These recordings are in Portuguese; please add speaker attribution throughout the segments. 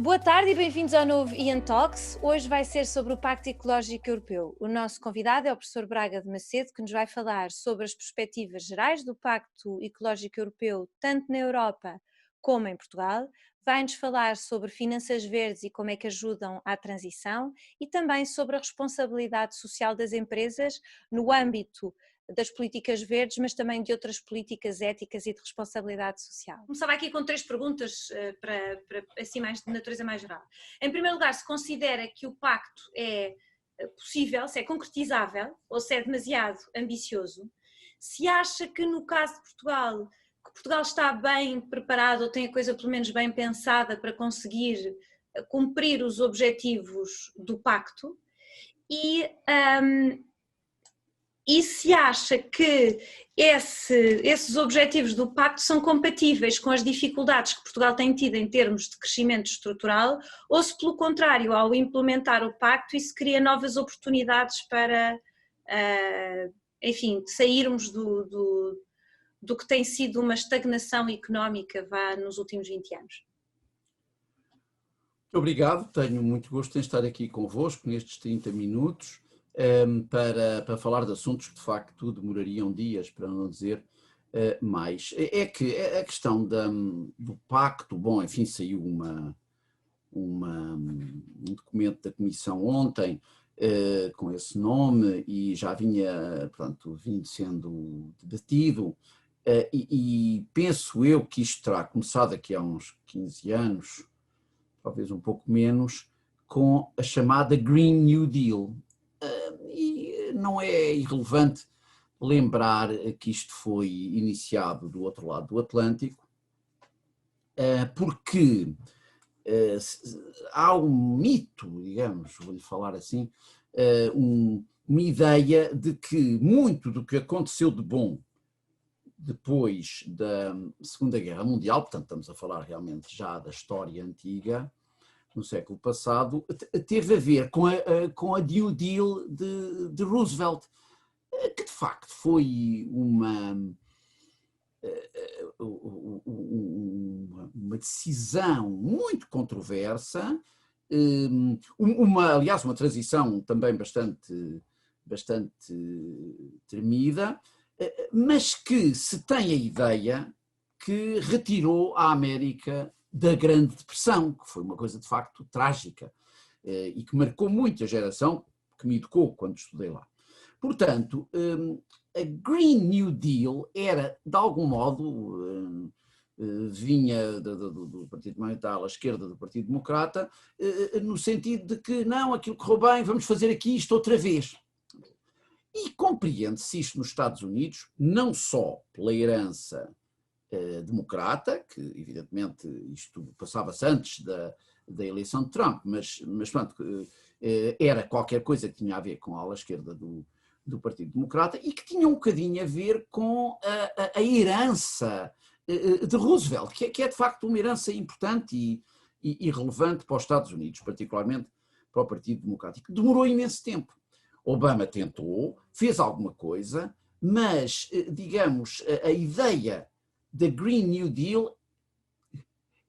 Speaker 1: Boa tarde e bem-vindos ao novo Ian Talks. Hoje vai ser sobre o Pacto Ecológico Europeu. O nosso convidado é o professor Braga de Macedo, que nos vai falar sobre as perspectivas gerais do Pacto Ecológico Europeu, tanto na Europa como em Portugal. Vai-nos falar sobre finanças verdes e como é que ajudam à transição e também sobre a responsabilidade social das empresas no âmbito das políticas verdes, mas também de outras políticas éticas e de responsabilidade social. Começava aqui com 3 perguntas para assim mais de natureza mais geral. Em primeiro lugar, se considera que o pacto é possível, se é concretizável ou se é demasiado ambicioso, se acha que no caso de Portugal, que Portugal está bem preparado ou tem a coisa pelo menos bem pensada para conseguir cumprir os objetivos do pacto e se acha que esses objetivos do pacto são compatíveis com as dificuldades que Portugal tem tido em termos de crescimento estrutural, ou se pelo contrário, ao implementar o pacto, isso cria novas oportunidades para, enfim, sairmos do que tem sido uma estagnação económica nos últimos 20 anos.
Speaker 2: Obrigado, tenho muito gosto em estar aqui convosco nestes 30 minutos. Para falar de assuntos que de facto demorariam dias, para não dizer mais. É que a questão do pacto, bom, enfim, saiu um documento da Comissão ontem com esse nome e já vinha, portanto, vindo sendo debatido e penso eu que isto terá começado aqui há uns 15 anos, talvez um pouco menos, com a chamada Green New Deal. E não é irrelevante lembrar que isto foi iniciado do outro lado do Atlântico, porque há um mito, digamos, vou-lhe falar assim, uma ideia de que muito do que aconteceu de bom depois da Segunda Guerra Mundial, portanto estamos a falar realmente já da história antiga, no século passado, teve a ver com a New Deal de Roosevelt, que de facto foi uma decisão muito controversa, aliás, uma transição também bastante tremida, mas que se tem a ideia que retirou a América da Grande Depressão, que foi uma coisa de facto trágica e que marcou muito a geração que me educou quando estudei lá. Portanto, a Green New Deal era, de algum modo, vinha do Partido Monetário à esquerda do Partido Democrata, no sentido de que não, aquilo correu bem, vamos fazer aqui isto outra vez. E compreende-se isto nos Estados Unidos, não só pela herança democrata, que evidentemente isto passava-se antes da eleição de Trump, mas pronto, era qualquer coisa que tinha a ver com a ala esquerda do Partido Democrata e que tinha um bocadinho a ver com a herança de Roosevelt, que é de facto uma herança importante e relevante para os Estados Unidos, particularmente para o Partido Democrático. Demorou imenso tempo. Obama tentou, fez alguma coisa, mas, digamos, a ideia da Green New Deal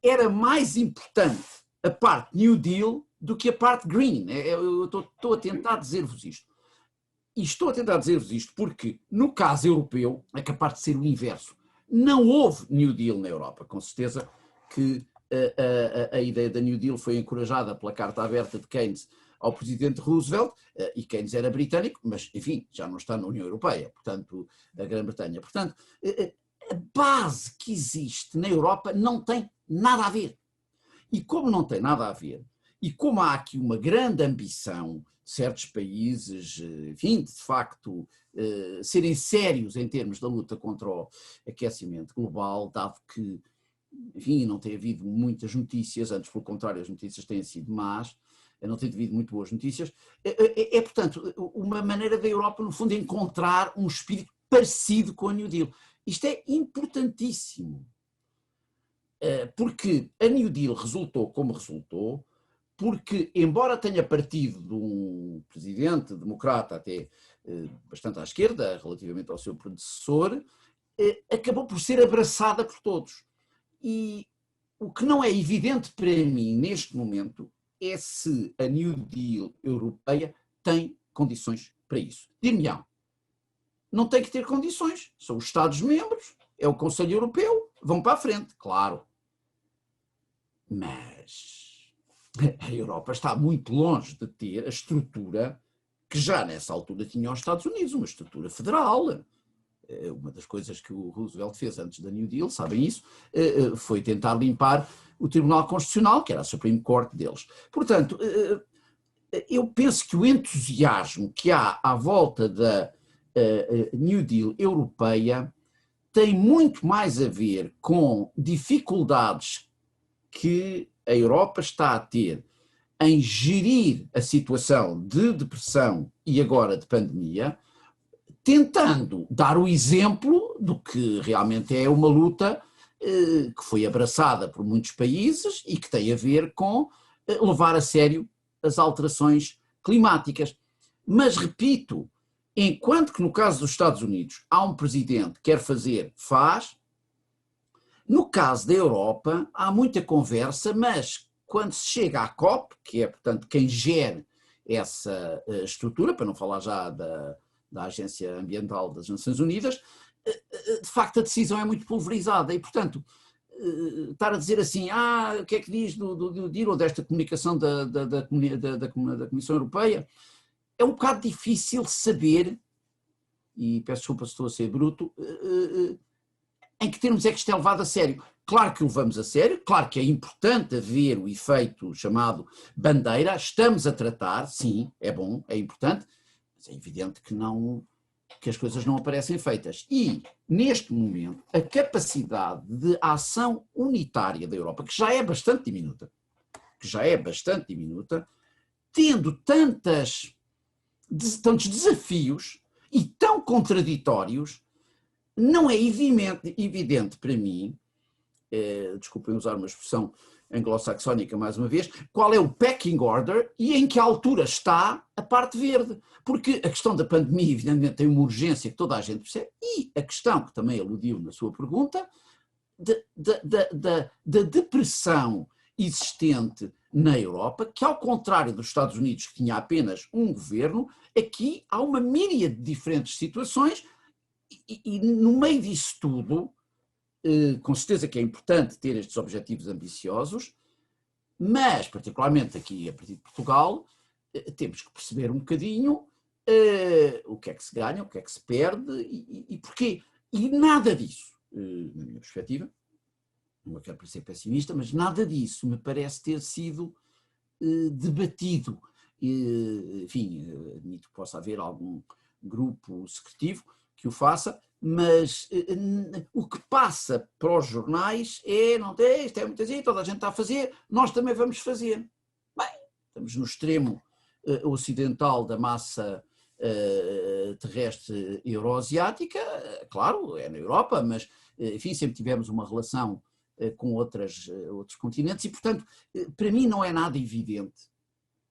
Speaker 2: era mais importante a parte New Deal do que a parte Green. Eu estou a tentar dizer-vos isto. E estou a tentar dizer-vos isto porque, no caso europeu, é capaz de ser o inverso. Não houve New Deal na Europa. Com certeza que a ideia da New Deal foi encorajada pela carta aberta de Keynes ao presidente Roosevelt, e Keynes era britânico, mas, enfim, já não está na União Europeia, portanto, a Grã-Bretanha. Portanto, a base que existe na Europa não tem nada a ver. E como não tem nada a ver, e como há aqui uma grande ambição, certos países, enfim, de facto, serem sérios em termos da luta contra o aquecimento global, dado que, enfim, não tem havido muitas notícias, antes pelo contrário as notícias têm sido más, não tem havido muito boas notícias, portanto, uma maneira da Europa, no fundo, encontrar um espírito parecido com a New Deal. Isto é importantíssimo, porque a New Deal resultou como resultou, porque, embora tenha partido de um presidente democrata até bastante à esquerda, relativamente ao seu predecessor, acabou por ser abraçada por todos. E O que não é evidente para mim neste momento é se a New Deal europeia tem condições para isso. Dir-me-ão, não tem que ter condições, são os Estados-membros, é o Conselho Europeu, vão para a frente, claro. Mas a Europa está muito longe de ter a estrutura que já nessa altura tinha os Estados Unidos, uma estrutura federal. Uma das coisas que o Roosevelt fez antes da New Deal, sabem isso, foi tentar limpar o Tribunal Constitucional, que era a Supreme Court deles. Portanto, eu penso que o entusiasmo que há à volta da New Deal europeia tem muito mais a ver com dificuldades que a Europa está a ter em gerir a situação de depressão e agora de pandemia, tentando dar o exemplo do que realmente é uma luta que foi abraçada por muitos países e que tem a ver com levar a sério as alterações climáticas. Mas, repito, enquanto que no caso dos Estados Unidos há um presidente que quer fazer, faz, no caso da Europa há muita conversa, mas quando se chega à COP, que é, portanto, quem gere essa estrutura, para não falar já da Agência Ambiental das Nações Unidas, de facto a decisão é muito pulverizada e, portanto, estar a dizer assim, o que é que diz do DIR ou desta comunicação da Comissão Europeia, é um bocado difícil saber, e peço desculpa se estou a ser bruto, em que termos é que isto é levado a sério. Claro que o levamos a sério, claro que é importante haver o efeito chamado bandeira, estamos a tratar, sim, é bom, é importante, mas é evidente que as coisas não aparecem feitas. E, neste momento, a capacidade de ação unitária da Europa, que já é bastante diminuta, tendo tantos desafios e tão contraditórios, não é evidente para mim, desculpem usar uma expressão anglo-saxónica mais uma vez, qual é o pecking order e em que altura está a parte verde. Porque a questão da pandemia, evidentemente, tem uma urgência que toda a gente percebe, e a questão, que também aludiu na sua pergunta, da depressão existente na Europa, que ao contrário dos Estados Unidos, que tinha apenas um governo, aqui há uma míriade de diferentes situações e no meio disso tudo, com certeza que é importante ter estes objetivos ambiciosos, mas, particularmente aqui a partir de Portugal, temos que perceber um bocadinho o que é que se ganha, o que é que se perde e porquê. E nada disso, na minha perspectiva, não quero parecer pessimista, mas nada disso me parece ter sido debatido. Enfim, admito que possa haver algum grupo secretivo que o faça, mas o que passa para os jornais não tem, isto é muito assim, toda a gente está a fazer, nós também vamos fazer. Bem, estamos no extremo ocidental da massa terrestre euroasiática, claro, é na Europa, mas enfim, sempre tivemos uma relação com outros continentes e, portanto, para mim não é nada evidente,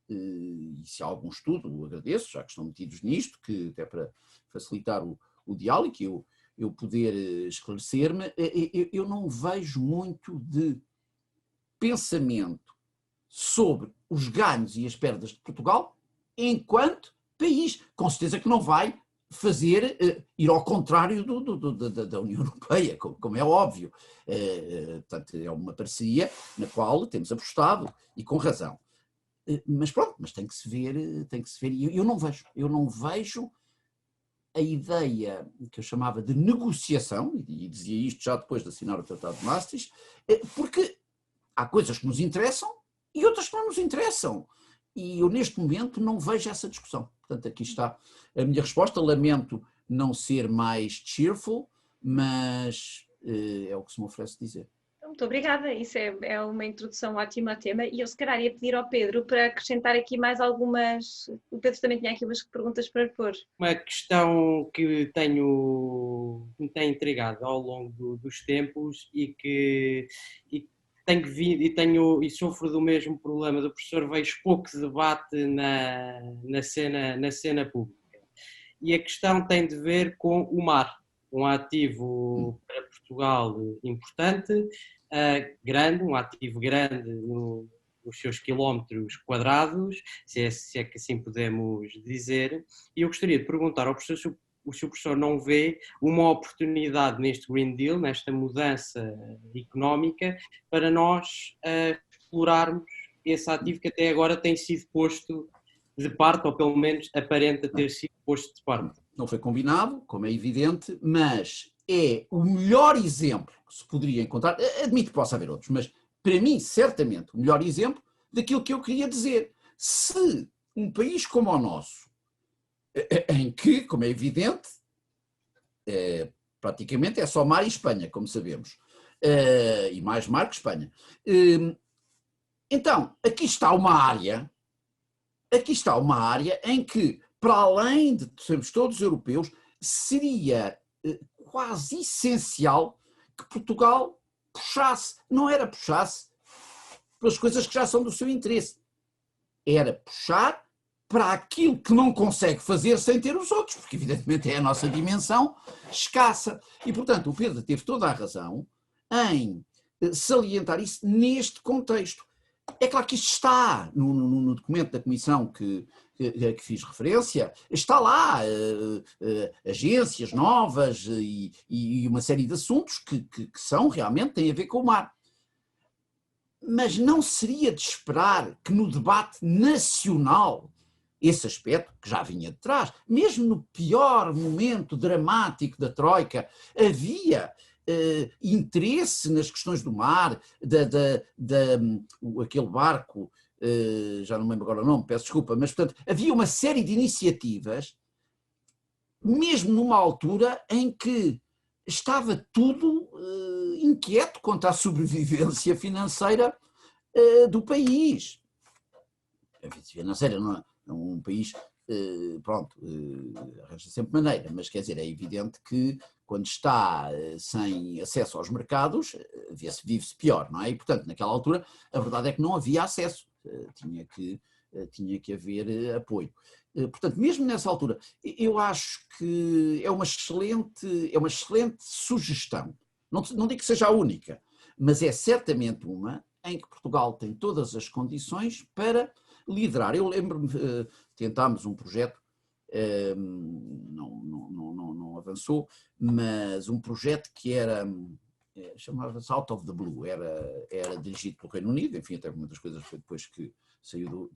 Speaker 2: e se há algum estudo, agradeço, já que estão metidos nisto, que até para facilitar o diálogo, que eu poder esclarecer-me, eu não vejo muito de pensamento sobre os ganhos e as perdas de Portugal enquanto país. Com certeza que não vai ir ao contrário da União Europeia, como é óbvio. Portanto, é uma parceria na qual temos apostado, e com razão. Mas pronto, mas tem que se ver, e eu não vejo a ideia que eu chamava de negociação, e dizia isto já depois de assinar o Tratado de Maastricht, porque há coisas que nos interessam e outras que não nos interessam. E eu, neste momento, não vejo essa discussão. Portanto, aqui está a minha resposta. Lamento não ser mais cheerful, mas é o que se me oferece dizer.
Speaker 3: Muito obrigada, isso é uma introdução ótima ao tema e eu se calhar ia pedir ao Pedro para acrescentar aqui mais algumas, o Pedro também tinha aqui umas perguntas para pôr.
Speaker 4: Uma questão que me tem intrigado ao longo dos tempos e sofro do mesmo problema do professor, vejo pouco debate na cena pública. E a questão tem de ver com o mar, um ativo para Portugal importante, grande, um ativo grande nos seus quilómetros quadrados, se é que assim podemos dizer, e eu gostaria de perguntar ao professor se o professor não vê uma oportunidade neste Green Deal, nesta mudança económica, para nós explorarmos esse ativo que até agora tem sido posto de parte, ou pelo menos aparenta ter sido posto de parte.
Speaker 2: Não foi combinado, como é evidente, mas é o melhor exemplo que se poderia encontrar. Admito que possa haver outros, mas para mim, certamente, o melhor exemplo daquilo que eu queria dizer. Se um país como o nosso, em que, como é evidente, praticamente é só mar e Espanha, como sabemos, e mais mar que Espanha. Então, aqui está uma área em que, para além de sermos todos europeus, seria quase essencial que Portugal puxasse, não era puxasse pelas coisas que já são do seu interesse, era puxar para aquilo que não consegue fazer sem ter os outros, porque evidentemente é a nossa dimensão escassa. E, portanto, o Pedro teve toda a razão em salientar isso neste contexto. É claro que isto está no documento da Comissão que fiz referência, está lá agências novas e uma série de assuntos que são realmente, têm a ver com o mar. Mas não seria de esperar que no debate nacional esse aspecto, que já vinha de trás, mesmo no pior momento dramático da Troika, havia interesse nas questões do mar, aquele barco, já não me lembro agora o nome, peço desculpa, mas portanto havia uma série de iniciativas, mesmo numa altura em que estava tudo inquieto quanto à sobrevivência financeira do país. A financeira não é um país, pronto, arranja sempre maneira, mas quer dizer, é evidente que quando está sem acesso aos mercados, vive-se pior, não é? E, portanto, naquela altura, a verdade é que não havia acesso, tinha que haver apoio. Portanto, mesmo nessa altura, eu acho que é uma excelente sugestão. Não digo que seja a única, mas é certamente uma em que Portugal tem todas as condições para liderar. Eu lembro-me, tentámos um projeto, não avançou, mas um projeto que era, chamava-se Out of the Blue, era dirigido pelo Reino Unido, enfim, até muitas coisas foi depois que saiu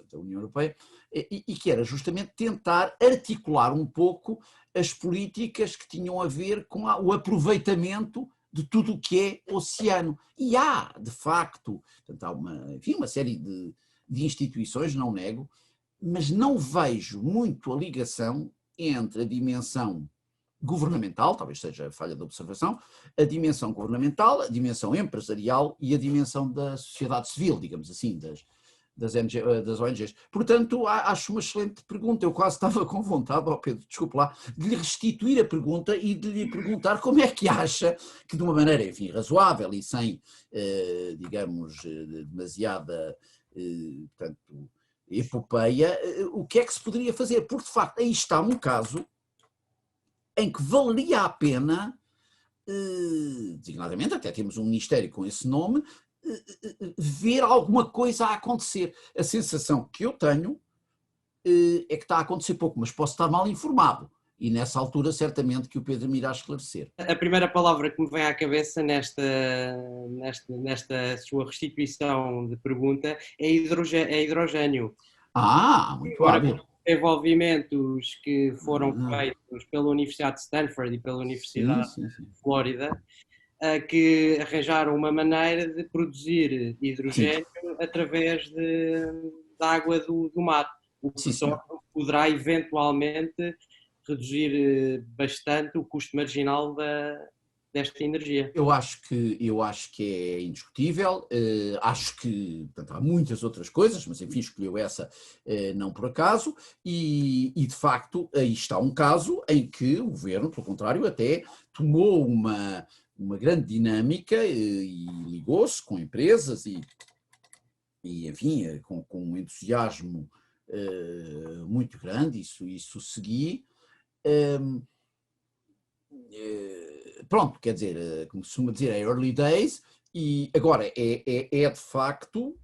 Speaker 2: da União Europeia, e que era justamente tentar articular um pouco as políticas que tinham a ver com o aproveitamento de tudo o que é oceano. E há, de facto, portanto, há uma série de instituições, não nego, mas não vejo muito a ligação entre a dimensão governamental, talvez seja a falha da observação, a dimensão governamental, a dimensão empresarial e a dimensão da sociedade civil, digamos assim, das ONGs. Portanto, acho uma excelente pergunta. Eu quase estava com vontade, Pedro, desculpe lá, de lhe restituir a pergunta e de lhe perguntar como é que acha que, de uma maneira, enfim, razoável e sem, digamos, demasiada, portanto, epopeia, o que é que se poderia fazer? Porque, de facto, aí está um caso em que valeria a pena, designadamente, até temos um ministério com esse nome, ver alguma coisa a acontecer. A sensação que eu tenho é que está a acontecer pouco, mas posso estar mal informado. E nessa altura, certamente, que o Pedro me irá esclarecer.
Speaker 4: A primeira palavra que me vem à cabeça nesta sua restituição de pergunta é hidrogênio.
Speaker 2: Muito hábil.
Speaker 4: Desenvolvimentos que foram feitos pela Universidade de Stanford e pela Universidade de Flórida, que arranjaram uma maneira de produzir hidrogênio através da água do mar, o que só poderá eventualmente reduzir bastante o custo marginal desta energia.
Speaker 2: Eu acho que é indiscutível, acho que, portanto, há muitas outras coisas, mas enfim, escolheu essa não por acaso, e de facto aí está um caso em que o governo, pelo contrário, até tomou uma grande dinâmica e ligou-se com empresas e enfim, com um entusiasmo muito grande, isso segui. pronto, quer dizer, como se costuma dizer, é early days, e agora é de facto,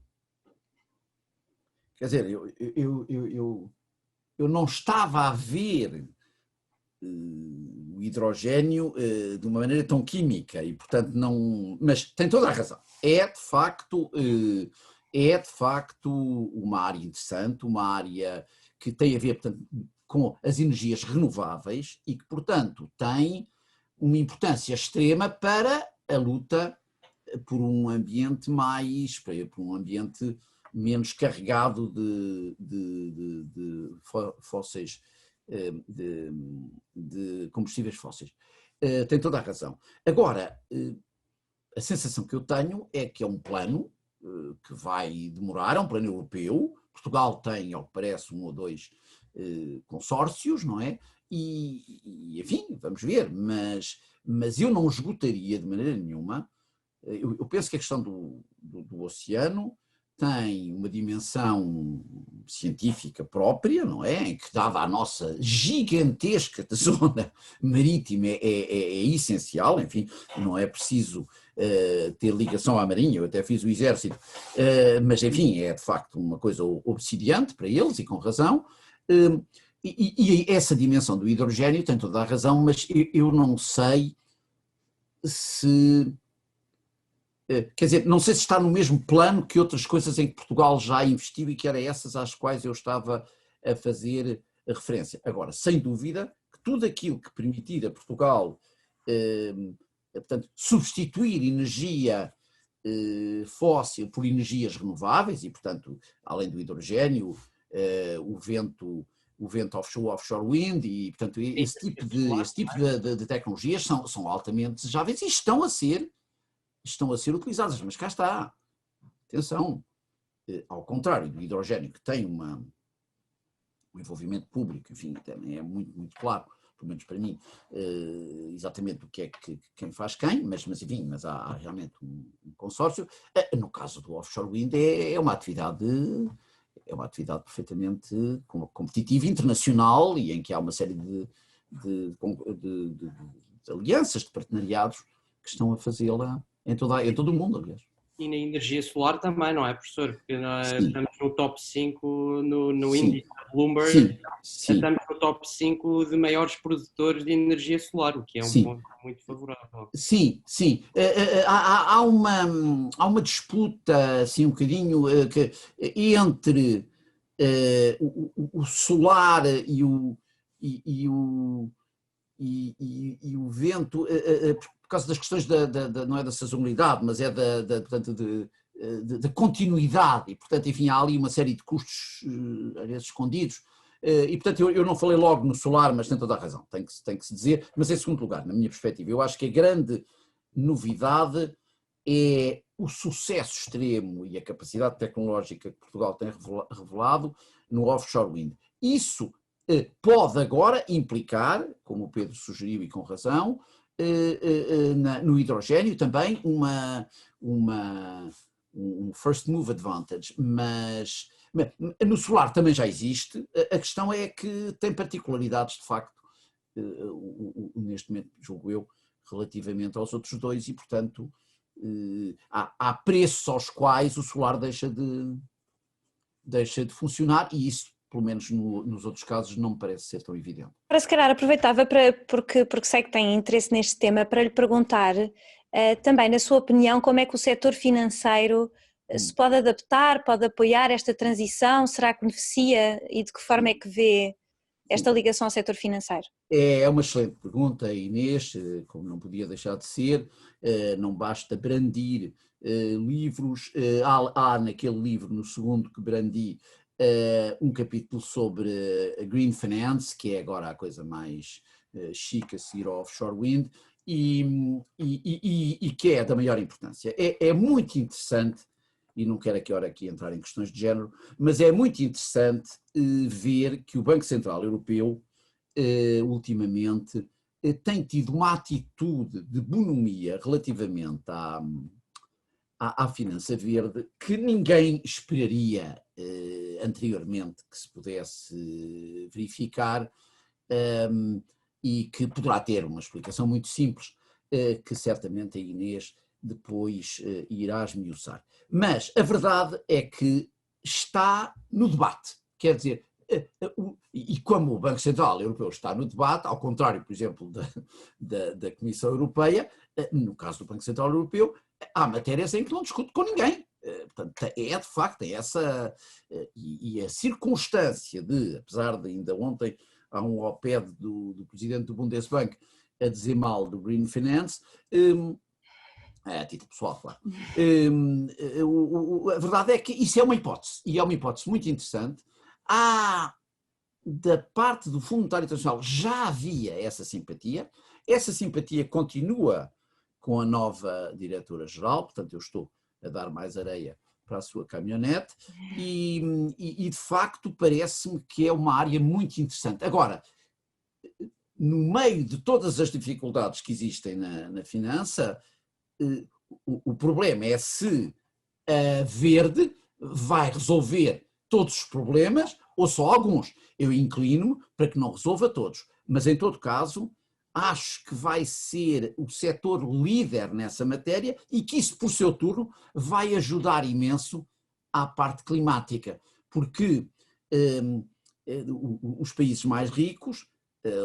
Speaker 2: quer dizer, eu não estava a ver o hidrogênio de uma maneira tão química e, portanto, não. Mas tem toda a razão. É de facto uma área interessante, uma área que tem a ver, portanto, com as energias renováveis e que, portanto, tem uma importância extrema para a luta por um ambiente por um ambiente menos carregado de fósseis, de combustíveis fósseis. Tem toda a razão. Agora, a sensação que eu tenho é que é um plano que vai demorar, é um plano europeu. Portugal tem, ao que parece, 1 ou 2 consórcios, não é? E enfim, vamos ver, mas eu não esgotaria de maneira nenhuma. Eu penso que a questão do oceano tem uma dimensão científica própria, não é? Em que, dada a nossa gigantesca zona marítima, é essencial, enfim, não é preciso ter ligação à marinha, eu até fiz o exército, mas enfim, é de facto uma coisa obsidiante para eles, e com razão, e essa dimensão do hidrogênio tem toda a razão, mas eu não sei se... Quer dizer, não sei se está no mesmo plano que outras coisas em que Portugal já investiu e que eram essas às quais eu estava a fazer a referência. Agora, sem dúvida, que tudo aquilo que permitir a Portugal, portanto, substituir energia fóssil por energias renováveis e, portanto, além do hidrogênio, o vento offshore wind e, portanto, esse tipo de tecnologias são altamente desejáveis e estão a ser utilizadas, mas cá está, atenção, ao contrário do hidrogênio, que tem um envolvimento público, enfim, também é muito, muito claro, pelo menos para mim, exatamente o que é que quem faz quem, mas enfim, mas há realmente um consórcio. No caso do offshore wind é uma atividade perfeitamente competitiva, internacional, e em que há uma série de alianças, de partenariados que estão a fazê-la em todo o mundo, aliás.
Speaker 4: E na energia solar também, não é, professor? Porque estamos no top 5 no índice Bloomberg, estamos no top 5 de maiores produtores de energia solar, o que é um ponto muito favorável.
Speaker 2: Sim. Há uma disputa, assim, um bocadinho entre o solar e o vento, por causa das questões não é da sazonalidade, mas é portanto, da continuidade, e portanto, enfim, há ali uma série de custos às vezes escondidos, e portanto eu não falei logo no solar, mas tem toda a razão, tem que se dizer, mas em segundo lugar, na minha perspectiva, eu acho que a grande novidade é o sucesso extremo e a capacidade tecnológica que Portugal tem revelado no offshore wind. Isso pode agora implicar, como o Pedro sugeriu e com razão, no hidrogênio também um first move advantage, mas no solar também já existe. A questão é que tem particularidades, de facto, neste momento, julgo eu, relativamente aos outros dois, e portanto há preços aos quais o solar deixa de funcionar, e isso, pelo menos nos outros casos, não me parece ser tão evidente.
Speaker 1: Para se calhar aproveitava, porque sei que tem interesse neste tema, para lhe perguntar também, na sua opinião, como é que o setor financeiro se pode adaptar, pode apoiar esta transição, será que beneficia e de que forma é que vê esta ligação ao setor financeiro?
Speaker 2: É uma excelente pergunta, Inês, como não podia deixar de ser, não basta brandir livros, há naquele livro, no segundo que brandi, um capítulo sobre a Green Finance, que é agora a coisa mais chique a seguir ao offshore wind, e que é da maior importância. É muito interessante, e não quero aqui entrar em questões de género, mas é muito interessante ver que o Banco Central Europeu, ultimamente, tem tido uma atitude de bonomia relativamente à finança verde que ninguém esperaria anteriormente que se pudesse verificar, e que poderá ter uma explicação muito simples. que certamente a Inês depois irá esmiuçar. Mas a verdade é que está no debate, quer dizer, e como o Banco Central Europeu está no debate, ao contrário, por exemplo, da Comissão Europeia, no caso do Banco Central Europeu, há matérias em que não discute com ninguém. Portanto, de facto, essa. E a circunstância de, apesar de ainda ontem há um op-ed do presidente do Bundesbank a dizer mal do Green Finance, a título pessoal, claro. A verdade é que isso é uma hipótese, e é uma hipótese muito interessante. Da parte do Fundo Monetário Internacional já havia essa simpatia continua com a nova diretora-geral, portanto eu estou a dar mais areia para a sua caminhonete, e de facto parece-me que é uma área muito interessante. Agora, no meio de todas as dificuldades que existem na finança, o problema é se a Verde vai resolver todos os problemas ou só alguns. Eu inclino-me para que não resolva todos, mas em todo caso acho que vai ser o setor líder nessa matéria e que isso por seu turno vai ajudar imenso à parte climática, porque os países mais ricos,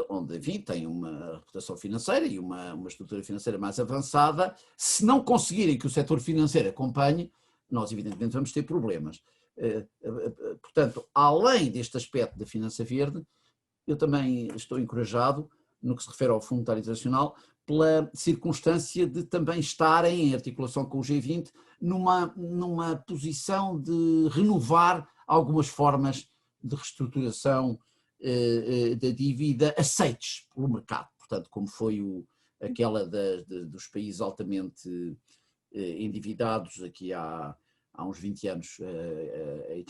Speaker 2: onde, enfim, têm uma reputação financeira e uma estrutura financeira mais avançada, se não conseguirem que o setor financeiro acompanhe, nós evidentemente vamos ter problemas. Portanto, além deste aspecto da finança verde, eu também estou encorajado, no que se refere ao Fundo Monetário Internacional, pela circunstância de também estarem, em articulação com o G20, numa posição de renovar algumas formas de reestruturação da dívida aceites pelo mercado, portanto, como foi aquela dos países altamente endividados aqui há uns 20 anos,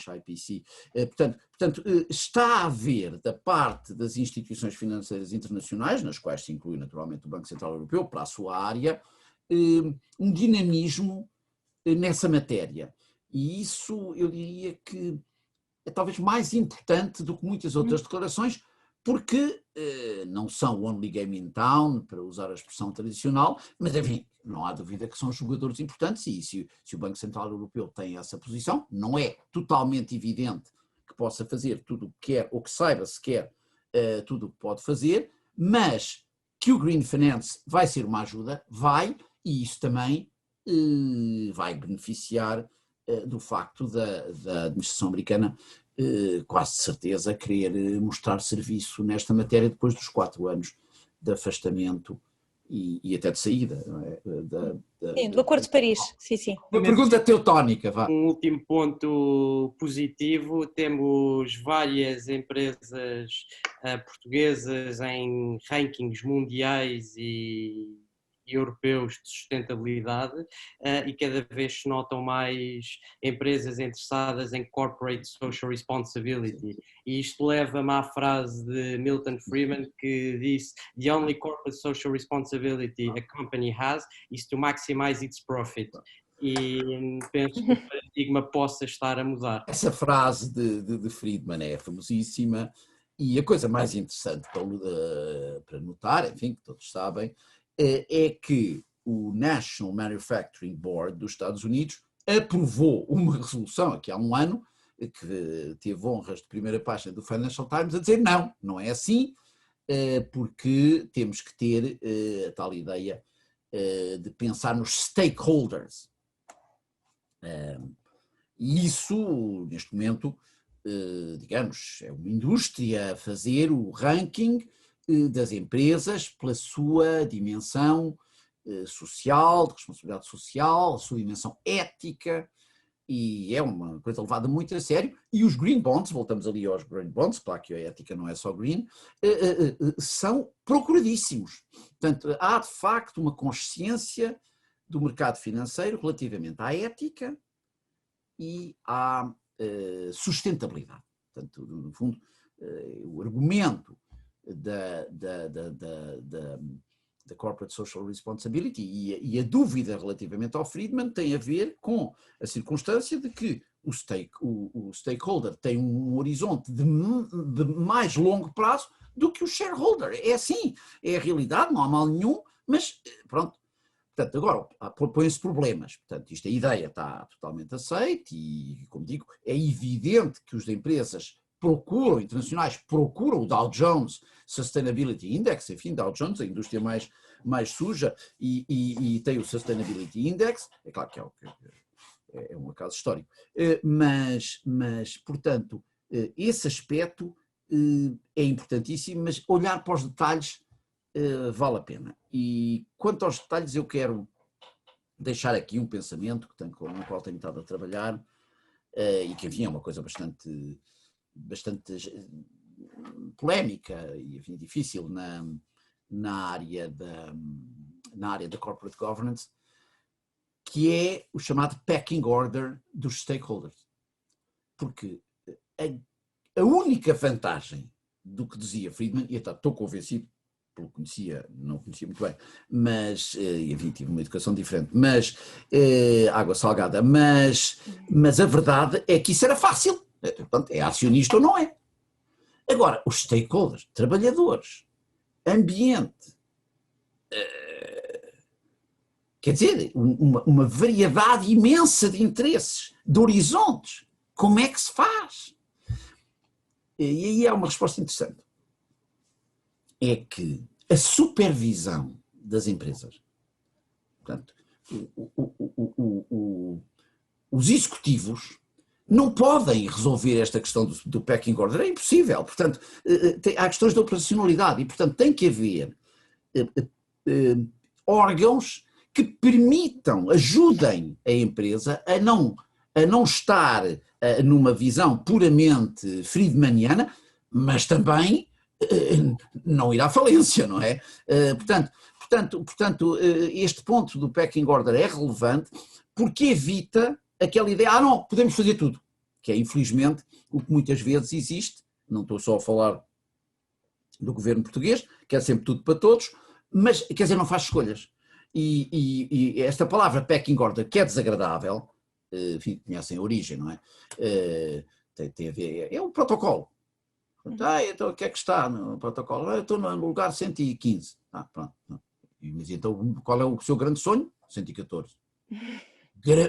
Speaker 2: a HIPC. Portanto, está a haver da parte das instituições financeiras internacionais, nas quais se inclui naturalmente o Banco Central Europeu, para a sua área, um dinamismo nessa matéria. E isso, eu diria que é talvez mais importante do que muitas outras declarações, porque não são only game in town, para usar a expressão tradicional, mas enfim, não há dúvida que são jogadores importantes e se o Banco Central Europeu tem essa posição, não é totalmente evidente que possa fazer tudo o que quer, ou que saiba sequer tudo o que pode fazer, mas que o Green Finance vai ser uma ajuda, e isso também vai beneficiar do facto da administração americana quase de certeza querer mostrar serviço nesta matéria depois dos 4 anos de afastamento e até de saída. Não é?
Speaker 1: Sim, do Acordo de Paris, sim.
Speaker 2: Uma pergunta teutónica, vá.
Speaker 4: Um último ponto positivo, temos várias empresas portuguesas em rankings mundiais e europeus de sustentabilidade e cada vez se notam mais empresas interessadas em corporate social responsibility, e isto leva-me à frase de Milton Friedman que disse: "The only corporate social responsibility a company has is to maximize its profit", e penso que o paradigma possa estar a mudar.
Speaker 2: Essa frase de Friedman é famosíssima, e a coisa mais interessante para notar, enfim, que todos sabem, é que o National Manufacturing Board dos Estados Unidos aprovou uma resolução aqui há um ano, que teve honras de primeira página do Financial Times, a dizer não é assim, porque temos que ter a tal ideia de pensar nos stakeholders. E isso, neste momento, digamos, é uma indústria a fazer o ranking das empresas pela sua dimensão social, de responsabilidade social, a sua dimensão ética, e é uma coisa levada muito a sério. E os green bonds, voltamos ali aos green bonds, claro que a ética não é só green, são procuradíssimos. Portanto, há de facto uma consciência do mercado financeiro relativamente à ética e à sustentabilidade. Portanto, no fundo, o argumento da Corporate Social Responsibility e a dúvida relativamente ao Friedman tem a ver com a circunstância de que o stakeholder tem um horizonte de mais longo prazo do que o shareholder. É assim, é a realidade, não há mal nenhum, Mas, pronto, portanto, agora põem-se problemas. Portanto, a ideia está totalmente aceita e, como digo, é evidente que as empresas internacionais procuram o Dow Jones Sustainability Index, enfim, Dow Jones, a indústria mais suja, e tem o Sustainability Index, é claro que é um acaso histórico, mas portanto, esse aspecto é importantíssimo, mas olhar para os detalhes vale a pena. E quanto aos detalhes, eu quero deixar aqui um pensamento no qual tenho estado a trabalhar, e que, enfim, é uma coisa bastante polémica e, enfim, difícil na área da corporate governance, que é o chamado pecking order dos stakeholders. Porque a única vantagem do que dizia Friedman, e estou convencido, não conhecia muito bem, mas, enfim, tive uma educação diferente, mas, água salgada, mas a verdade é que isso era fácil, portanto, é acionista ou não é. Agora, os stakeholders, trabalhadores, ambiente, quer dizer, uma variedade imensa de interesses, de horizontes, como é que se faz? E aí há uma resposta interessante. É que a supervisão das empresas, portanto, os executivos não podem resolver esta questão do pecking order, é impossível. Portanto, há questões de operacionalidade e, portanto, tem que haver órgãos que permitam, ajudem a empresa a não estar numa visão puramente friedmaniana, mas também não ir à falência, não é? Portanto, este ponto do pecking order é relevante porque evita aquela ideia, não, podemos fazer tudo, que é infelizmente o que muitas vezes existe, não estou só a falar do governo português, que é sempre tudo para todos, mas, quer dizer, não faz escolhas. E esta palavra pecking order, que é desagradável, enfim, conhecem a origem, não é? Tem a ver, é um protocolo. Então o que é que está no protocolo? Eu estou no lugar 115. Pronto. Mas então qual é o seu grande sonho? 114.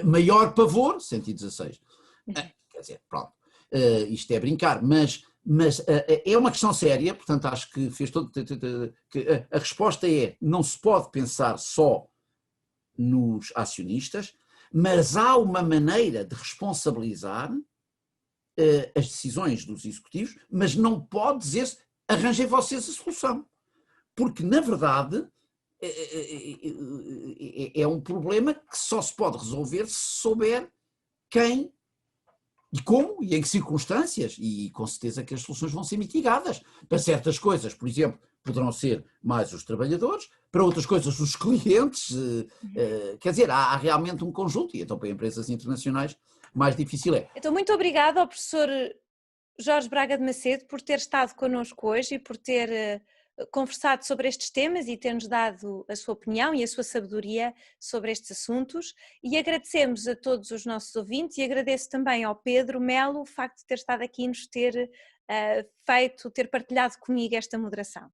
Speaker 2: Maior pavor? 116. Quer dizer, pronto. Isto é brincar, mas é uma questão séria, portanto acho que fez todo. Que a resposta é: não se pode pensar só nos acionistas, mas há uma maneira de responsabilizar as decisões dos executivos, mas não pode dizer-se arranjem vocês a solução, porque na verdade é um problema que só se pode resolver se souber quem e como e em que circunstâncias, e com certeza que as soluções vão ser mitigadas. Para certas coisas, por exemplo, poderão ser mais os trabalhadores, para outras coisas os clientes, quer dizer, há realmente um conjunto, e então para empresas internacionais mais difícil é.
Speaker 1: Então, muito obrigada ao professor Jorge Braga de Macedo por ter estado connosco hoje e por ter conversado sobre estes temas e ter-nos dado a sua opinião e a sua sabedoria sobre estes assuntos, e agradecemos a todos os nossos ouvintes e agradeço também ao Pedro Melo o facto de ter estado aqui e nos ter partilhado comigo esta moderação.